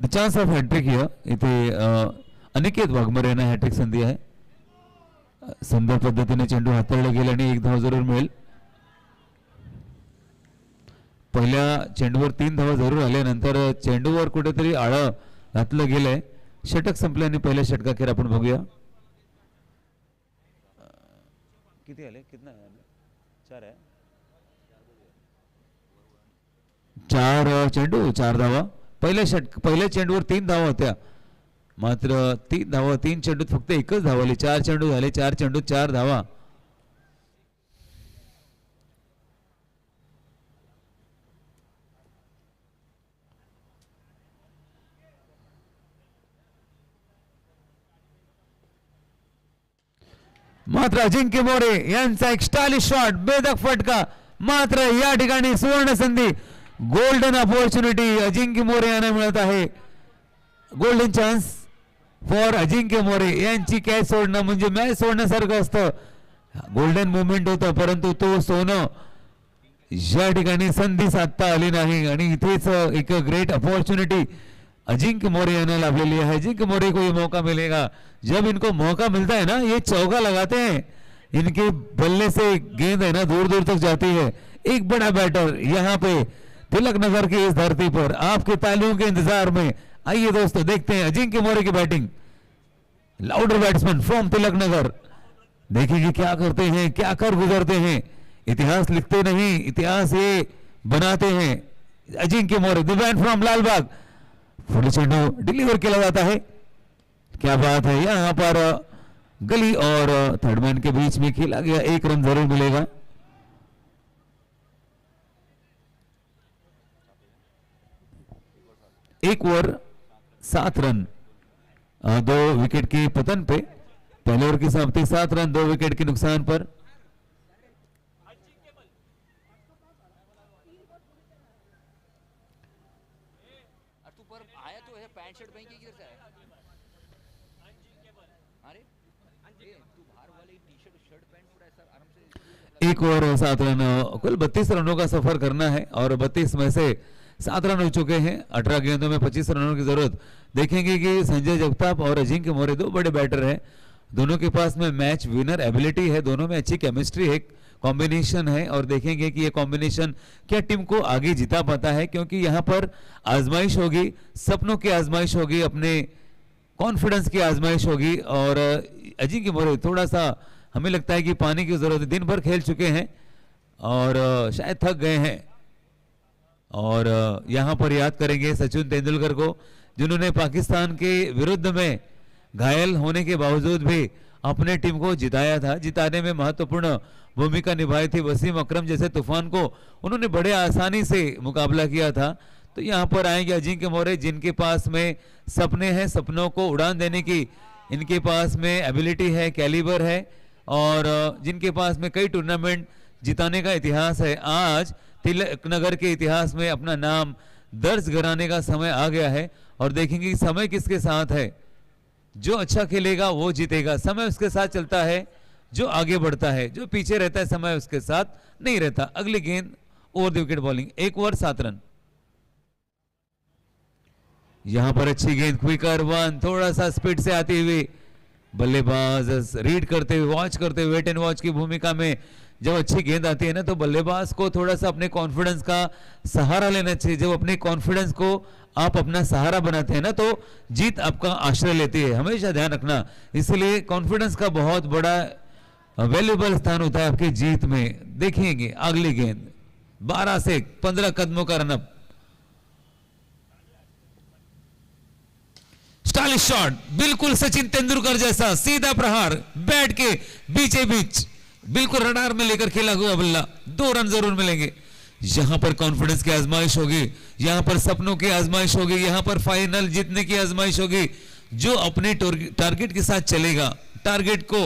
The chance of hat-trick here. इथे अनिकेत वाघमारे यांना हॅट्रिक संधी आहे. सुंदर पद्धतीने चेंडू हाताळला गेला आणि एक धाव जरूर मिळेल. पहिल्या चेंडूवर 3 धावा जरूर आल्यानंतर चेंडूवर कुठेतरी आळं घातलं गेलंय. षटक संपल्याने पहिल्या षटकाखेर आपण बघूया. किती आले? कितना आले? 4 आहे. 4 चेंडू 4 धावा. पहिल्या चेंडूवर 3 धावा होत्या. मात्र 3 धावा 3 चेंडूत फक्त एकच धाव आली. 4 चेंडू झाले. 4 चेंडूत 4 धावा. मात्र अजिंक्य मोरे यांचा एक स्टायलिश शॉट, बेधक फटका. मात्र या ठिकाणी सुवर्ण संधी, गोल्डन अपॉर्च्युनिटी अजिंक्य मोरे यांना मिळत आहे. गोल्डन चान्स फॉर अजिंक्य मोरे यांची कॅच सोडणं म्हणजे मॅच सोडण्यासारखं असतं. गोल्डन मुवमेंट होतं परंतु तो सोनं या ठिकाणी संधी साधता आली नाही आणि इथेच एक ग्रेट अपॉर्चुनिटी अजिंक्य मोरे यांना लाभलेली है. अजिंक्य मोरे को ये मौका मिलेगा. जब इनको मौका मिलता है ना ये चौका लगाते हैं. इनके बल्ले से गेंद है ना दूर दूर तक जाती है. एक बड़ा बैटर यहाँ पे तिलक नगर की इस धरती पर आपके तालियों के इंतजार में. आइए दोस्तों देखते हैं अजिंक्य मोरे की batting. Louder batsman from Tilak Nagar. देखिए क्या करते हैं, क्या कर गुजरते हैं. इतिहास लिखते नहीं, इतिहास ये बनाते हैं. Ajinkya More the man from Lalbaug. Full चेंडू डिलीवर किया जाता है. क्या बात है. यहाँ पर गली और थर्डमैन के बीच में खेला गया. 1 रन जरूर मिलेगा. एक ओवर 7 रन 2 विकेट के पतन पे. पहले ओवर की समाप्ति 7 रन 2 विकेट के नुकसान पर. एक ओवर 7 रन. कुल 32 रनों का सफर करना है और 32 में से 7 रन हो चुके हैं. 18 गेंदों में 25 रनों की जरूरत. देखेंगे कि संजय जगताप और अजिंक्य मोरे 2 बड़े बैटर हैं. दोनों के पास में मैच विनर एबिलिटी है. दोनों में अच्छी केमिस्ट्री है, कॉम्बिनेशन है और देखेंगे कि ये कॉम्बिनेशन क्या टीम को आगे जिता पाता है. क्योंकि यहाँ पर आजमाइश होगी, सपनों की आजमाइश होगी, अपने कॉन्फिडेंस की आजमाइश होगी. और अजिंक्य मोरे थोड़ा सा हमें लगता है कि पानी की जरूरत है. दिन भर खेल चुके हैं और शायद थक गए हैं. और यहाँ पर याद करेंगे सचिन तेंदुलकर को, जिन्होंने पाकिस्तान के विरुद्ध में घायल होने के बावजूद भी अपने टीम को जिताया था. जिताने में महत्वपूर्ण भूमिका निभाई थी. वसीम अकरम जैसे तूफान को उन्होंने बड़े आसानी से मुकाबला किया था. तो यहाँ पर आएंगे अजिंक्य मोरे, जिनके पास में सपने हैं, सपनों को उड़ान देने की इनके पास में एबिलिटी है, कैलिबर है और जिनके पास में कई टूर्नामेंट जिताने का इतिहास है. आज तिलक नगर के इतिहास में अपना नाम दर्ज कराने का समय आ गया है. और देखेंगे कि समय किसके साथ है. जो अच्छा खेलेगा वो जीतेगा. समय उसके साथ चलता है, जो आगे बढ़ता है. जो पीछे रहता है समय उसके साथ नहीं रहता. अगली गेंद over the wicket bowling. 1 over 7 run. यहां पर अच्छी गेंद, क्विकर वन, थोड़ा सा स्पीड से आती हुई. बल्लेबाज रीड करते हुए, वॉच करते हुए, वेट एंड वॉच की भूमिका में जब अच्छी गेंद आती है ना तो बल्लेबाज को थोड़ा सा अपने कॉन्फिडेंस का सहारा लेना चाहिए. जब अपने कॉन्फिडेंस को आप अपना सहारा बनाते हैं ना तो जीत आपका आश्रय लेती है. हमेशा ध्यान रखना. इसलिए कॉन्फिडेंस का बहुत बड़ा वैल्यूबल स्थान होता है आपकी जीत में. देखेंगे अगली गेंद 12 से 15 कदमों का रनअप. स्टाइलिश शॉट, बिल्कुल सचिन तेंदुलकर जैसा सीधा प्रहार, बैट के बीचे बीच बिल्कुल रडार में लेकर खेला हुआ बल्ला, 2 रन जरूर मिलेंगे। यहां पर कॉन्फिडेंस की आजमाइश होगी, यहां पर सपनों की आजमाइश होगी, यहां पर फाइनल जीतने की आजमाइश होगी। जो अपने टारगेट के साथ चलेगा, टारगेट को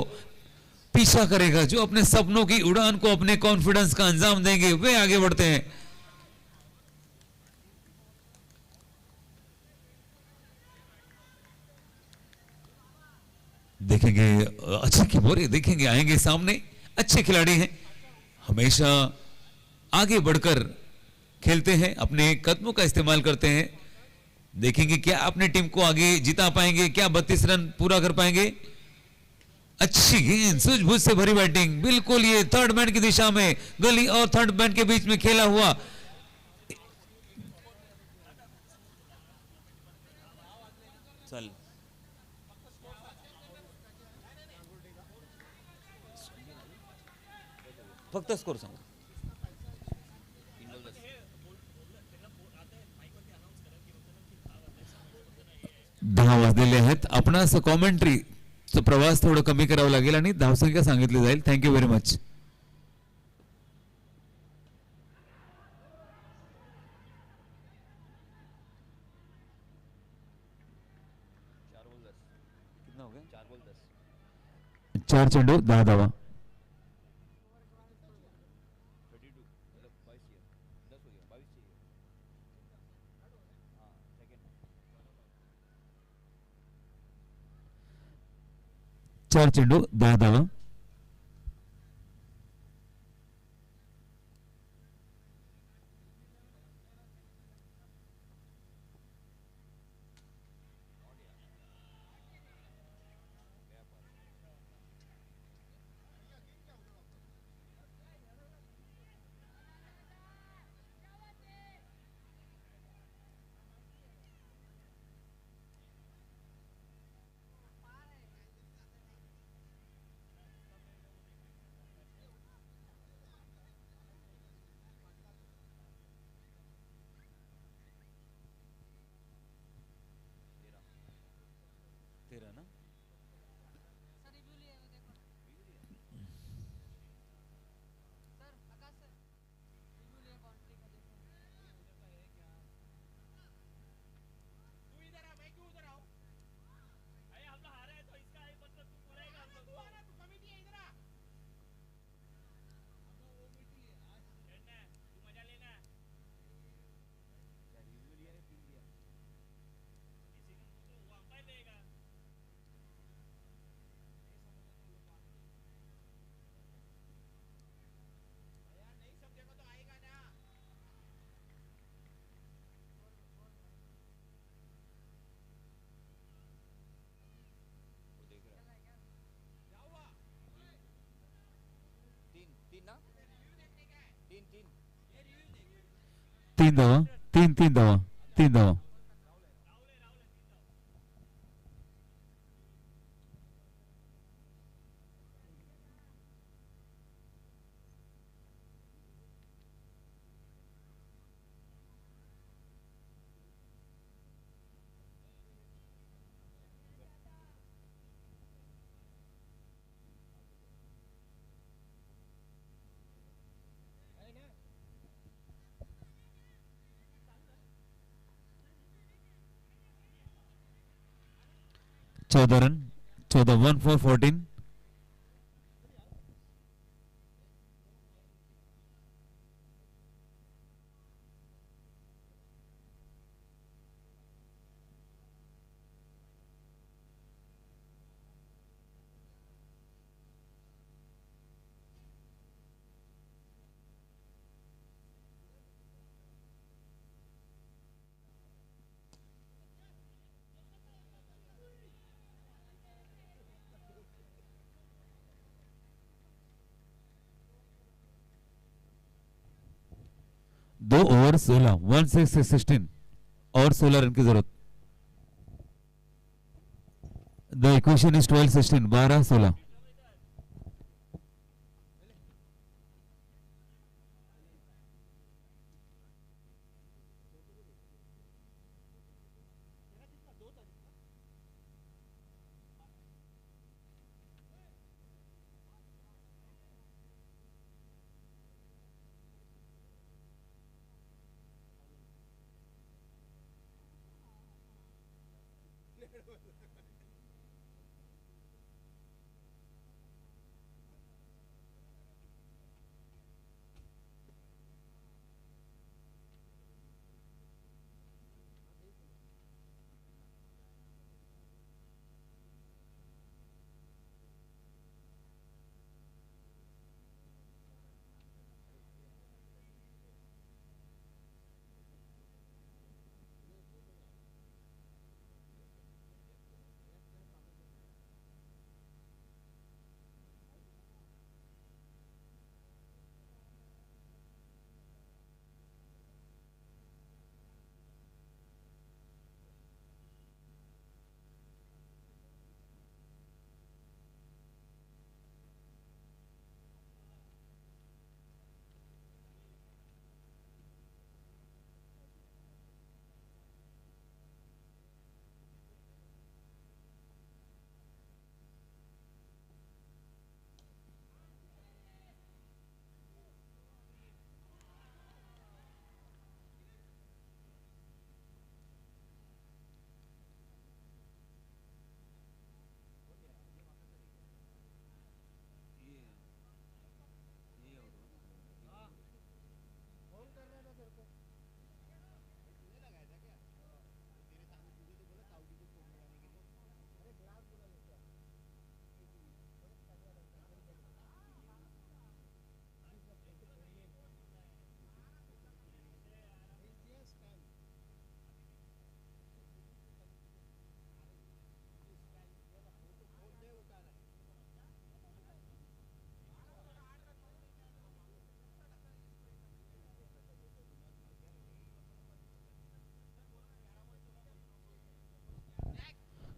पीछा करेगा, जो अपने सपनों की उड़ान को अपने कॉन्फिडेंस का अंजाम देंगे, वे आगे बढ़ते हैं। देखेंगे अच्छे खिलाड़ी, देखेंगे आएंगे सामने, अच्छे खिलाड़ी हैं, हमेशा आगे बढ़कर खेलते हैं, अपने कदमों का इस्तेमाल करते हैं। देखेंगे क्या अपनी टीम को आगे जिता पाएंगे, क्या 32 रन पूरा कर पाएंगे। अच्छी गेंद, सूझबूझ से भरी बैटिंग, बिल्कुल ये थर्ड मैन की दिशा में, गली और थर्ड मैन के बीच में खेला हुआ। चल फक्त स्कोर सांग. 10 वाजलेले आहेत. आपणास कॉमेंट्रीचा प्रवास थोडं कमी करावा लागेल आणि धावसंख्या सांगितली जाईल. Thank you very much. कितना हो गया? 4 बॉल 10. 4 चेंडू 10 धावा. 32 मतलब 22 चाहिए. 10 हो गया, 22 चाहिए. हाँ सेकंड. 4 चेंडू 10 धावा. तेरा ना. तीन ना. 3 धावा. 3 धावा. 3 धावा. चौदह रन. 14 1 for 14. Though over 16. 1-6-16 और 16 रन की जरूरत. The equation is 12-16. 12-16.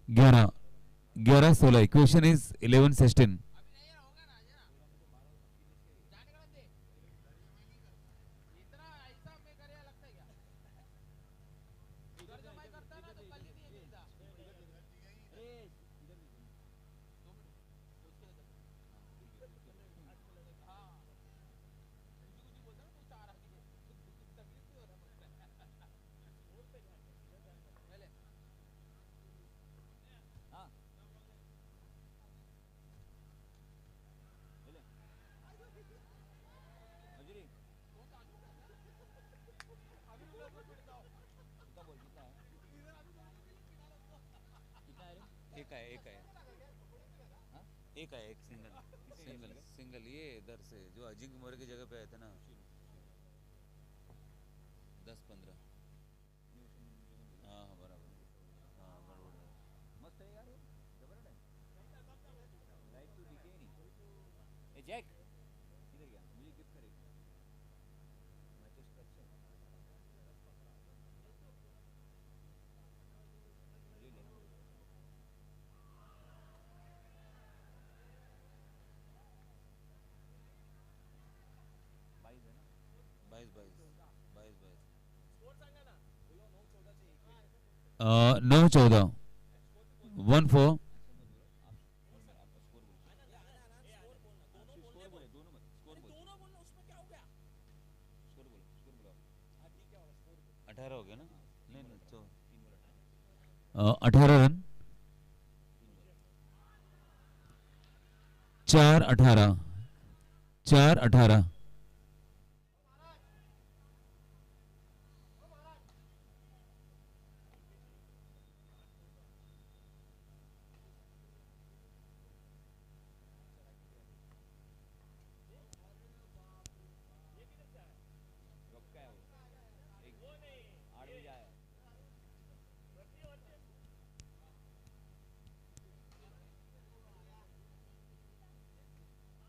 11 11-16. Equation is 11-16. एक है एक है हाँ? एक है एक सिंगल सिंगल सिंगल ये इधर से जो अजिंक्य मौर्य की जगह पे आया था ना 10-15 हाँ हाँ बराबर हाँ बराबर मस्त है यार जबरदस्त है लाइट तो दिखे ही नहीं ए जैक किधर गया मुझे गिफ्ट करेगा मैचेस तो अच्छे हैं मुझे लेना 22 है ना 22 9-14. 1-4. स्कोर बोले दोनों मत स्कोर बोल स्कोर बोलो स्कोर बोलो 18 हो गया ना नहीं नहीं तो 18 रन. 4-18. 4-18. कब का है वो एक 8 बजे आया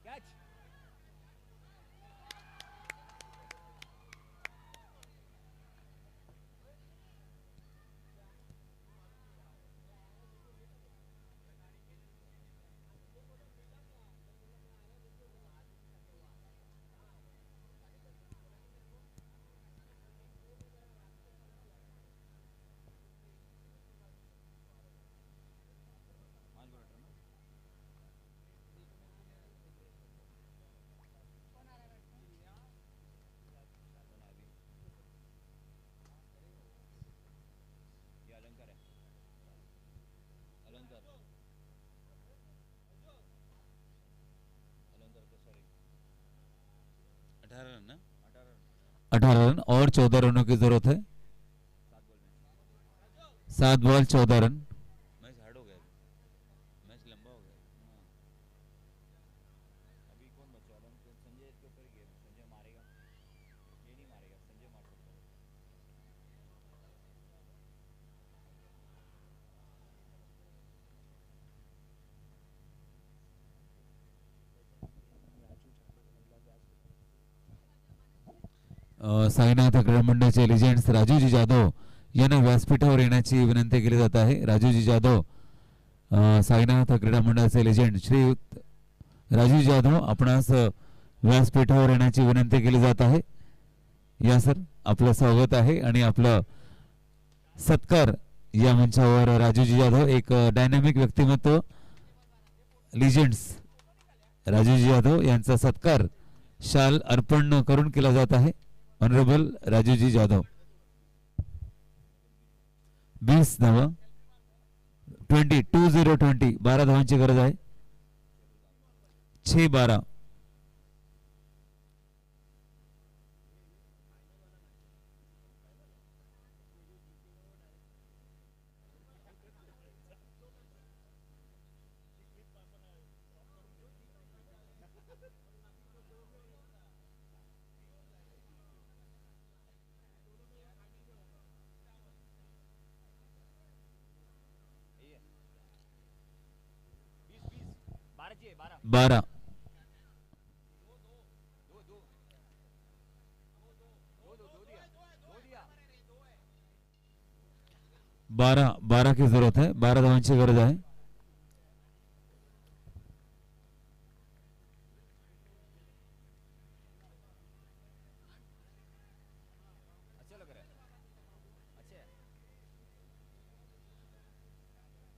कैच पाँच बॉल रन ये अलंकार है अलंकार अलंकार तो सॉरी 18 रन ना 18 रन 18 रन और 14 रनों की जरूरत है. 7 बॉल में 7 बॉल 14 रन. मैच हार्ड हो गया मैच लंबा हो गया हाँ अभी कौन बचा संजय के ऊपर गेम संजय मारेगा ये नहीं मारेगा संजय मार सकता है साईनाथ क्रीडा मंडळाचे लिजेंड्स राजूजी जाधव यांना व्यासपीठावर येण्याची विनंती केली जात आहे. राजूजी जाधव साईनाथ क्रीडा मंडळाचे लेजेंड श्रीयुत राजूजी जाधव आपणास व्यासपीठावर येण्याची विनंती केली जात आहे. या सर आपलं स्वागत आहे आणि आपलं सत्कार या मंचावर राजूजी जाधव एक डायनामिक व्यक्तिमत्व लिजेंड्स राजूजी जाधव यांचा सत्कार शाल अर्पण करून केला जात आहे. ऑनरेबल राजूजी जाधव 20 धावा 20 12 धावांची गरज आहे. 6-12 12 दो दिया 12 की जरूरत आहे. 12 धावांची गरज आहे. अच्छा लग रहा है. अच्छा है. तुषार किधर है?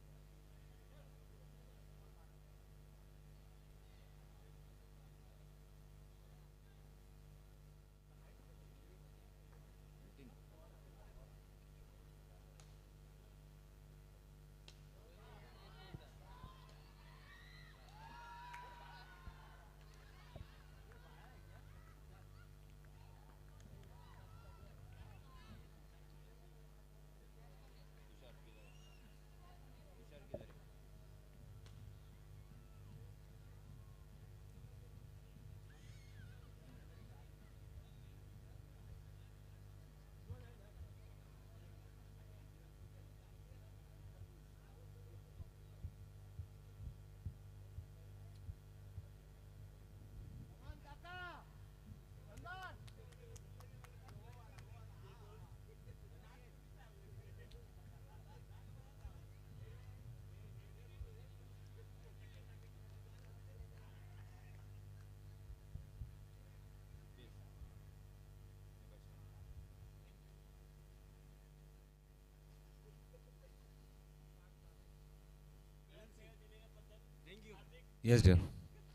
Yes, dear.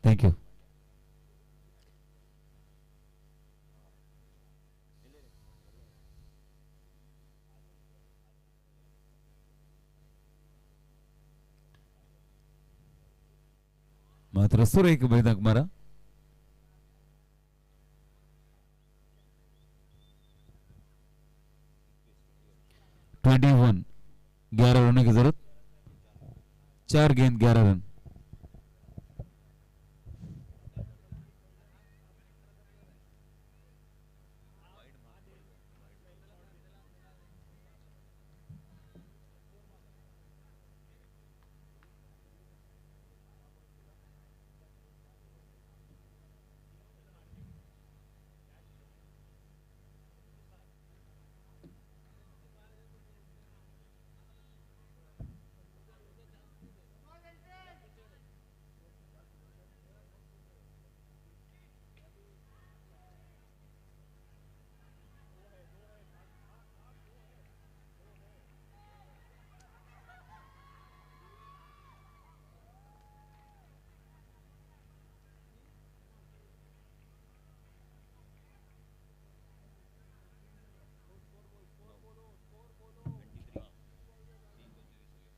Thank you. मात्र सुर एक बैठक मारा. 21. 11 रनों की जरूरत. 4 गेंद 11 रन.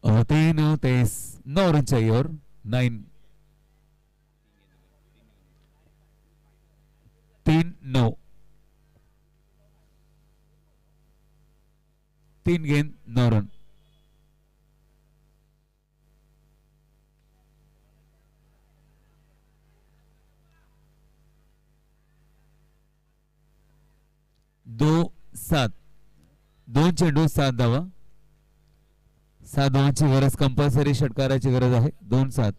और 9 रन चाहिए और 9. 3-9. 3 गेंद 9 रन. दो 7. 2 चेंडू 7 धावा. 7 धावांची गरज. कंपल्सरी षटकाराची गरज आहे. 2-7.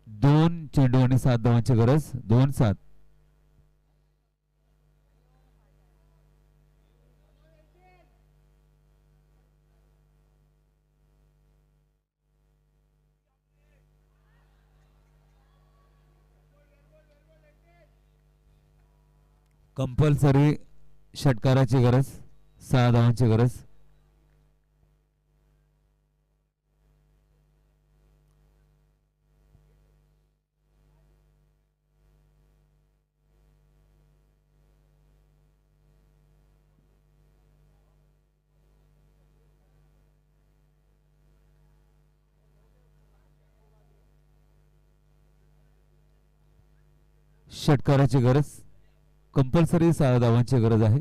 दोन चेंडू आणि 7 धावांची गरज. 2-7. कंपल्सरी षटकाराची गरज. 6 धावांची गरज. षटकाराची गरज. कंपल्सरी 6 धावांची गरज आहे.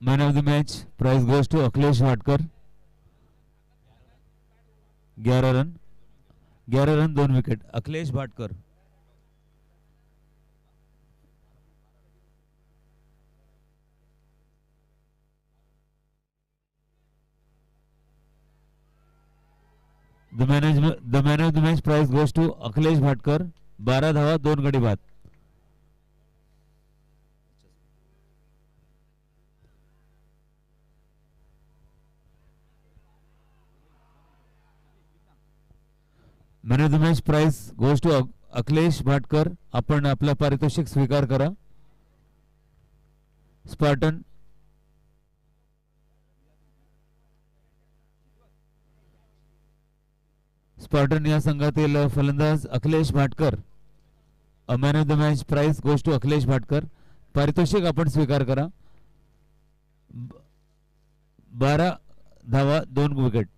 Man of the match prize goes to Akhilesh Bhatkar. 11 run 2 wicket. Akhilesh Bhatkar. The man of the match prize goes to Akhilesh Bhatkar. 12 धावा 2 गडी बाद. Man of the match prize goes to Akhilesh Bhatkar. आपण आपला पारितोषिक स्वीकार करा. स्पार्टन या संघातील फलंदाज Akhilesh Bhatkar. Man of the match prize goes to Akhilesh Bhatkar. पारितोषिक आपण स्वीकार करा. 12 धावा 2 विकेट.